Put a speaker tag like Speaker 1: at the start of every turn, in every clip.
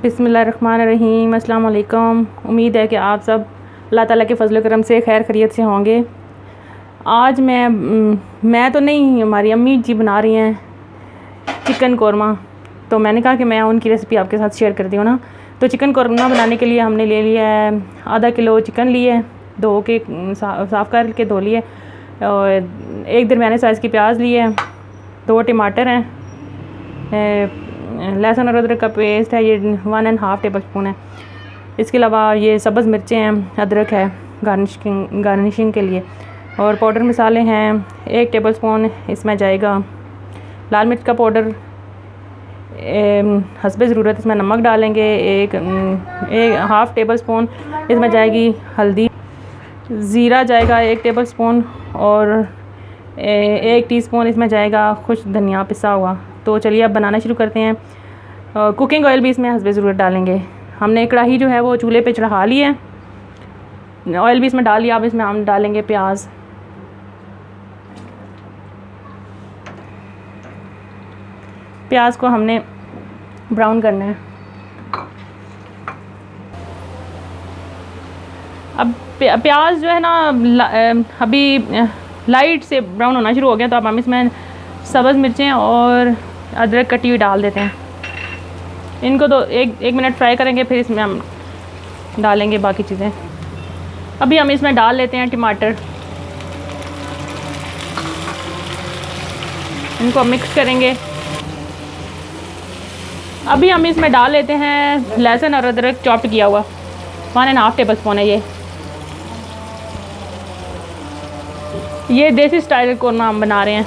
Speaker 1: बिस्मिल्लाहिर्रहमानिर्रहीम। अस्सलाम वालेकुम। उम्मीद है कि आप सब अल्लाह ताला के फजल करम से खैर खैरियत से होंगे। आज मैं तो नहीं, हमारी अम्मी जी बना रही हैं चिकन कौरमा, तो मैंने कहा कि मैं उनकी रेसिपी आपके साथ शेयर करती हूँ ना। तो चिकन कौरमा बनाने के लिए हमने ले लिया है आधा किलो चिकन लिए, धो के साफ़ कर के धो लिए, और एक दरमियाने साइज़ की प्याज ली है, 2 टमाटर हैं, लहसुन और अदरक का पेस्ट है, ये 1.5 टेबल स्पून है। इसके अलावा ये सब्ज़ मिर्चें हैं, अदरक है गार्निशिंग के लिए, और पाउडर मसाले हैं 1 टेबल स्पून। इसमें जाएगा लाल मिर्च का पाउडर, हस्बे ज़रूरत इसमें नमक डालेंगे, एक 1/2 टेबल स्पून इसमें जाएगी हल्दी, ज़ीरा जाएगा 1 टेबल स्पून, और 1 टीस्पून इसमें जाएगा खुश धनिया पिसा हुआ। तो चलिए अब बनाना शुरू करते हैं। कुकिंग ऑयल भी इसमें हस्बे ज़रूरत डालेंगे। हमने कढ़ाई जो है वो चूल्हे पे चढ़ा ली है, ऑयल भी इसमें डाल लिया। अब इसमें हम डालेंगे प्याज, प्याज को हमने ब्राउन करना है। अब प्याज जो है ना अभी लाइट से ब्राउन होना शुरू हो गया, तो अब हम इसमें सब्ज़ मिर्चें और अदरक कटी हुई डाल देते हैं। इनको तो एक मिनट फ्राई करेंगे, फिर इसमें हम डालेंगे बाकी चीज़ें। अभी हम इसमें डाल लेते हैं टमाटर, इनको मिक्स करेंगे। अभी हम इसमें डाल लेते हैं लहसुन और अदरक चॉप्ड किया हुआ, 1.5 टेबल स्पून है ये देसी स्टाइल कौरमा हम बना रहे हैं।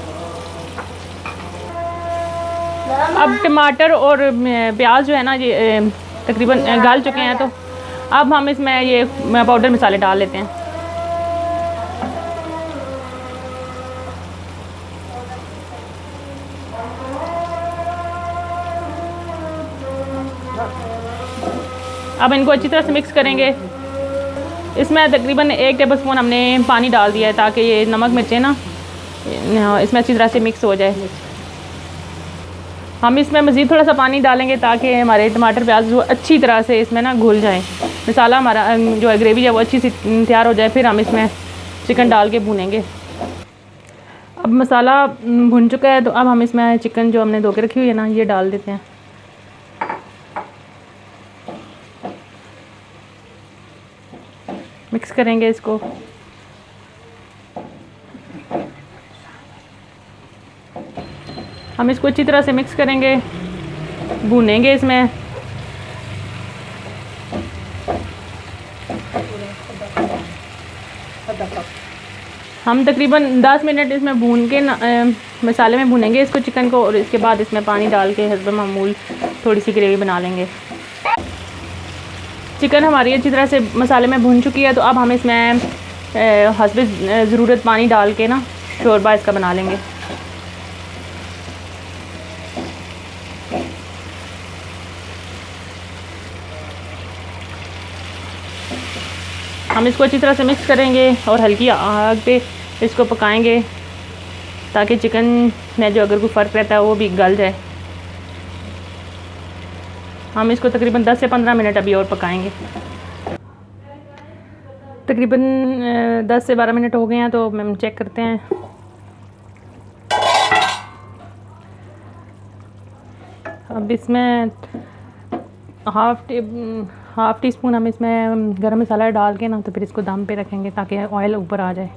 Speaker 1: अब टमाटर और प्याज जो है ना ये तकरीबन गल चुके हैं, तो अब हम इसमें ये पाउडर मसाले डाल लेते हैं। अब इनको अच्छी तरह से मिक्स करेंगे। इसमें तकरीबन 1 टेबल स्पून हमने पानी डाल दिया है, ताकि ये नमक मिर्चें ना इसमें अच्छी तरह से मिक्स हो जाए। हम इसमें मज़ीद थोड़ा सा पानी डालेंगे ताकि हमारे टमाटर प्याज जो अच्छी तरह से इसमें ना घुल जाए, मसाला हमारा जो है ग्रेवी है वो अच्छी सी तैयार हो जाए। फिर हम इसमें चिकन डाल के भूनेंगे। अब मसाला भुन चुका है, तो अब हम इसमें चिकन जो हमने धो के रखी हुई है ना ये डाल देते हैं। मिक्स करेंगे इसको। हम इसको अच्छी तरह से मिक्स करेंगे, भूनेंगे इसमें। हम तकरीबन 10 मिनट इसमें भून के मसाले में भूनेंगे इसको, चिकन को, और इसके बाद इसमें पानी डाल के हस्बे मामूल थोड़ी सी ग्रेवी बना लेंगे। चिकन हमारी अच्छी तरह से मसाले में भून चुकी है, तो अब हम इसमें हस्बे ज़रूरत पानी डाल के ना शोरबा इसका बना लेंगे। हम इसको अच्छी तरह से मिक्स करेंगे और हल्की आग पे इसको पकाएंगे, ताकि चिकन में जो अगर कोई फ़र्क रहता है वो भी गल जाए। हम इसको तकरीबन 10 से 15 मिनट अभी और पकाएंगे। तकरीबन 10 से 12 मिनट हो गए हैं, तो हम चेक करते हैं। अब इसमें हाफ़ टी स्पून हम इसमें गरम मसाला डाल के ना, तो फिर इसको दम पे रखेंगे ताकि ऑयल ऊपर आ जाए।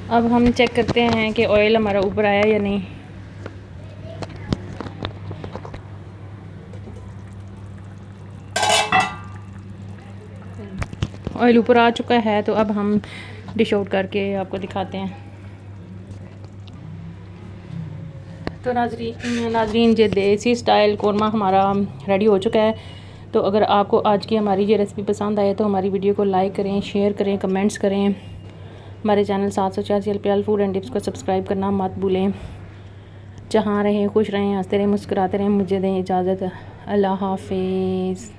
Speaker 1: अब हम चेक करते हैं कि ऑयल हमारा ऊपर आया या नहीं। ऑयल ऊपर आ चुका है, तो अब हम डिश आउट करके आपको दिखाते हैं। तो नाजरीन ये देसी स्टाइल कौरमा हमारा रेडी हो चुका है। तो अगर आपको आज की हमारी ये रेसिपी पसंद आए तो हमारी वीडियो को लाइक करें, शेयर करें, कमेंट्स करें। हमारे channel 784 LPL food and tips को सब्सक्राइब करना मत भूलें। जहाँ रहें खुश रहें, हंसते रहें, मुस्कुराते रहें। मुझे दें इजाज़त। अल्लाह हाफिज़।